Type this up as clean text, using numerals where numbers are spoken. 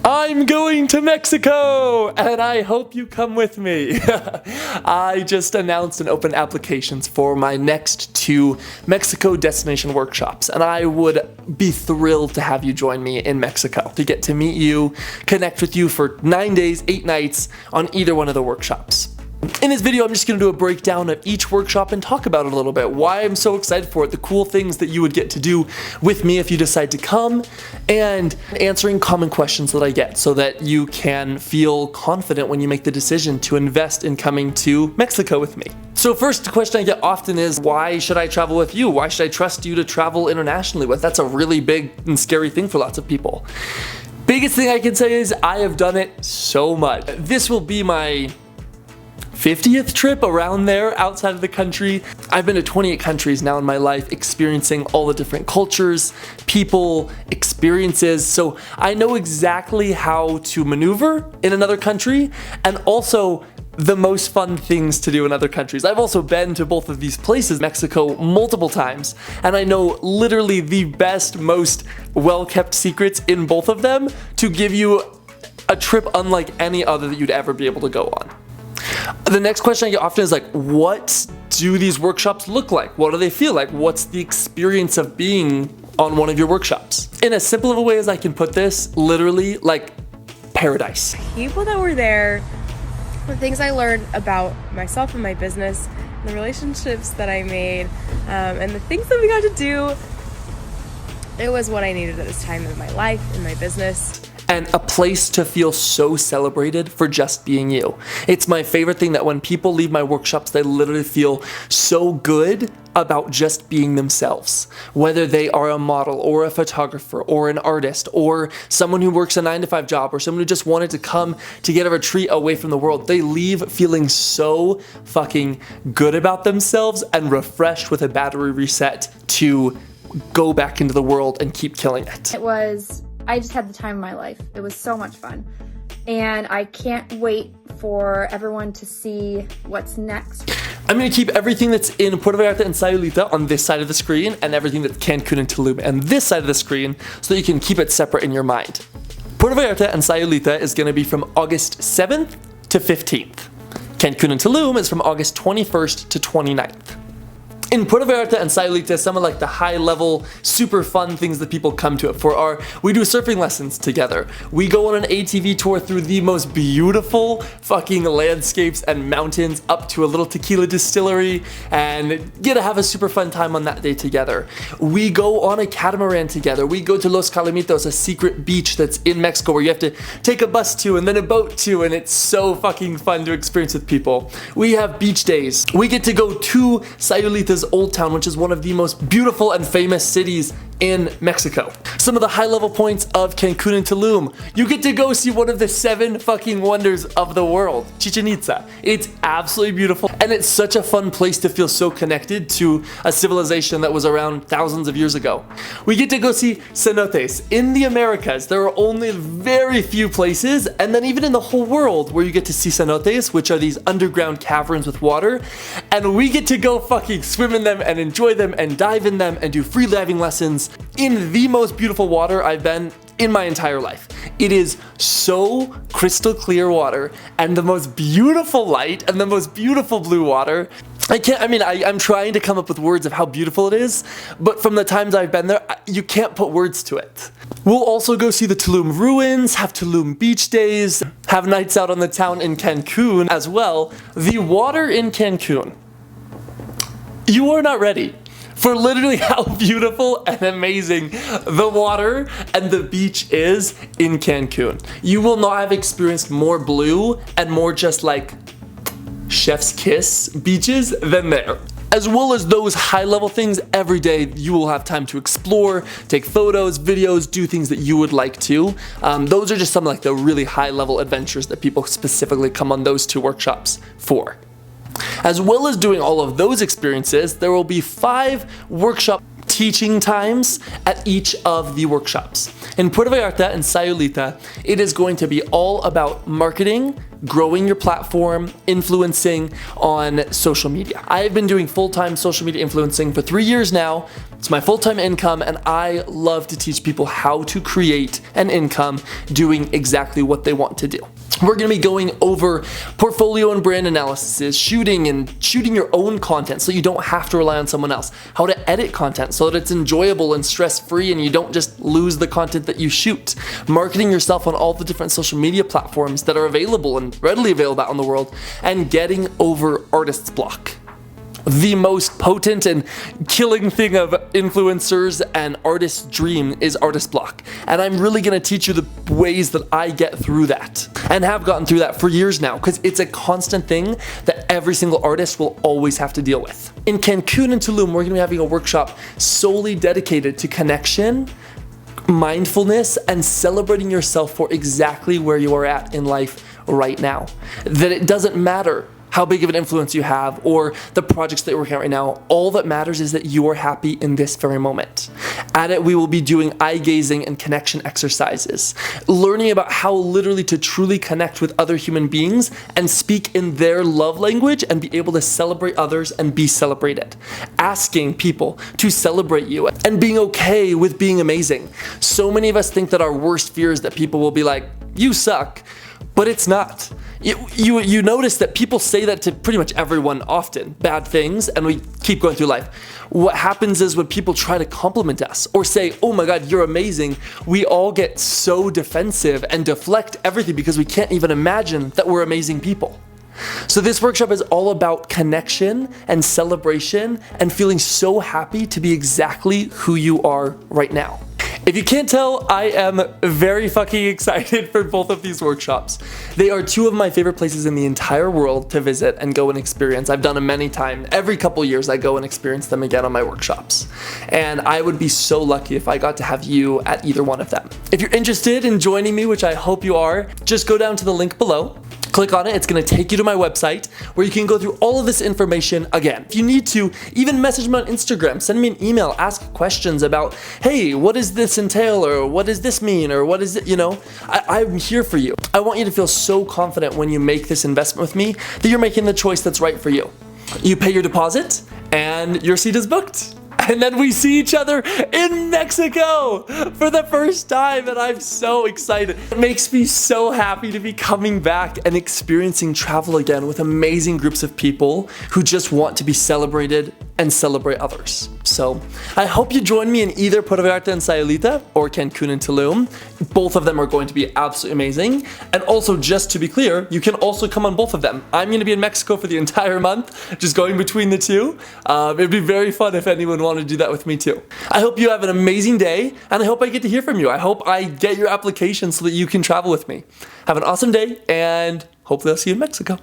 I'm going to Mexico, and I hope you come with me. I just announced and opened applications for my next 2 Mexico destination workshops, and I would be thrilled to have you join me in Mexico to get to meet you, connect with you for 9 days, 8 nights on either one of the workshops. In this video, I'm just going to do a breakdown of each workshop and talk about it a little bit, why I'm so excited for it, the cool things that you would get to do with me if you decide to come, and answering common questions that I get so that you can feel confident when you make the decision to invest in coming to Mexico with me. So first, the question I get often is, why should I travel with you? Why should I trust you to travel internationally with? That's a really big and scary thing for lots of people. Biggest thing I can say is I have done it so much. This will be my 50th trip around there outside of the country. I've been to 28 countries now in my life, experiencing all the different cultures, people, experiences. So I know exactly how to maneuver in another country and also the most fun things to do in other countries. I've also been to both of these places, Mexico, multiple times, and I know literally the best, most well-kept secrets in both of them to give you a trip unlike any other that you'd ever be able to go on. The next question I get often is like, what do these workshops look like? What do they feel like? What's the experience of being on one of your workshops? In as simple of a way as I can put this, literally like paradise. People that were there, the things I learned about myself and my business, the relationships that I made, and the things that we got to do, it was what I needed at this time in my life, in my business. And a place to feel so celebrated for just being you. It's my favorite thing that when people leave my workshops, they literally feel so good about just being themselves. Whether they are a model or a photographer or an artist or someone who works a 9-to-5 job or someone who just wanted to come to get a retreat away from the world, they leave feeling so fucking good about themselves and refreshed with a battery reset to go back into the world and keep killing it. I just had the time of my life. It was so much fun. And I can't wait for everyone to see what's next. I'm going to keep everything that's in Puerto Vallarta and Sayulita on this side of the screen and everything that's Cancun and Tulum on this side of the screen so that you can keep it separate in your mind. Puerto Vallarta and Sayulita is going to be from August 7th to 15th. Cancun and Tulum is from August 21st to 29th. In Puerto Vallarta and Sayulita, some of like the high level, super fun things that people come to it for are, we do surfing lessons together. We go on an ATV tour through the most beautiful fucking landscapes and mountains up to a little tequila distillery and get to have a super fun time on that day together. We go on a catamaran together. We go to Los Calamitos, a secret beach that's in Mexico where you have to take a bus to and then a boat to, and it's so fucking fun to experience with people. We have beach days. We get to go to Sayulita's Old Town, which is one of the most beautiful and famous cities in Mexico. Some of the high level points of Cancun and Tulum. You get to go see one of the 7 fucking wonders of the world, Chichen Itza. It's absolutely beautiful, and it's such a fun place to feel so connected to a civilization that was around thousands of years ago. We get to go see cenotes. In the Americas, there are only very few places, and then even in the whole world, where you get to see cenotes, which are these underground caverns with water, and we get to go fucking swim in them and enjoy them and dive in them and do free diving lessons in the most beautiful water I've been in my entire life. It is so crystal clear water and the most beautiful light and the most beautiful blue water. I'm trying to come up with words of how beautiful it is, but from the times I've been there, you can't put words to it. We'll also go see the Tulum ruins, have Tulum beach days, have nights out on the town in Cancun as well. The water in Cancun, you are not ready for literally how beautiful and amazing the water and the beach is in Cancun. You will not have experienced more blue and more just like chef's kiss beaches than there. As well as those high level things, every day you will have time to explore, take photos, videos, do things that you would like to. Those are just some like the really high level adventures that people specifically come on those 2 workshops for. As well as doing all of those experiences, there will be 5 workshop teaching times at each of the workshops. In Puerto Vallarta and Sayulita, it is going to be all about marketing, growing your platform, influencing on social media. I've been doing full-time social media influencing for 3 years now. It's my full-time income, and I love to teach people how to create an income doing exactly what they want to do. We're going to be going over portfolio and brand analysis, shooting your own content so you don't have to rely on someone else, how to edit content so that it's enjoyable and stress-free and you don't just lose the content that you shoot, marketing yourself on all the different social media platforms that are available and readily available out in the world, and getting over artist's block. The most potent and killing thing of influencers and artists' dream is artist block. And I'm really gonna teach you the ways that I get through that and have gotten through that for years now, because it's a constant thing that every single artist will always have to deal with. In Cancun and Tulum, we're gonna be having a workshop solely dedicated to connection, mindfulness, and celebrating yourself for exactly where you are at in life right now. That it doesn't matter how big of an influence you have or the projects that you're working on right now. All that matters is that you are happy in this very moment. At it, we will be doing eye gazing and connection exercises, learning about how literally to truly connect with other human beings and speak in their love language and be able to celebrate others and be celebrated. Asking people to celebrate you and being okay with being amazing. So many of us think that our worst fear is that people will be like, "You suck," but it's not. You notice that people say that to pretty much everyone often, bad things, and we keep going through life. What happens is when people try to compliment us or say, "Oh my God, you're amazing," we all get so defensive and deflect everything because we can't even imagine that we're amazing people. So this workshop is all about connection and celebration and feeling so happy to be exactly who you are right now. If you can't tell, I am very fucking excited for both of these workshops. They are two of my favorite places in the entire world to visit and go and experience. I've done them many times. Every couple years I go and experience them again on my workshops. And I would be so lucky if I got to have you at either one of them. If you're interested in joining me, which I hope you are, just go down to the link below. Click on it, it's gonna take you to my website where you can go through all of this information again. If you need to, even message me on Instagram, send me an email, ask questions about, hey, what does this entail, or what does this mean, or what is it, I'm here for you. I want you to feel so confident when you make this investment with me that you're making the choice that's right for you. You pay your deposit and your seat is booked. And then we see each other in Mexico for the first time, and I'm so excited. It makes me so happy to be coming back and experiencing travel again with amazing groups of people who just want to be celebrated and celebrate others. So I hope you join me in either Puerto Vallarta and Sayulita or Cancun and Tulum. Both of them are going to be absolutely amazing. And also, just to be clear, you can also come on both of them. I'm going to be in Mexico for the entire month, just going between the two. It'd be very fun if anyone wanted to do that with me too. I hope you have an amazing day, and I hope I get to hear from you. I hope I get your application so that you can travel with me. Have an awesome day, and hopefully I'll see you in Mexico.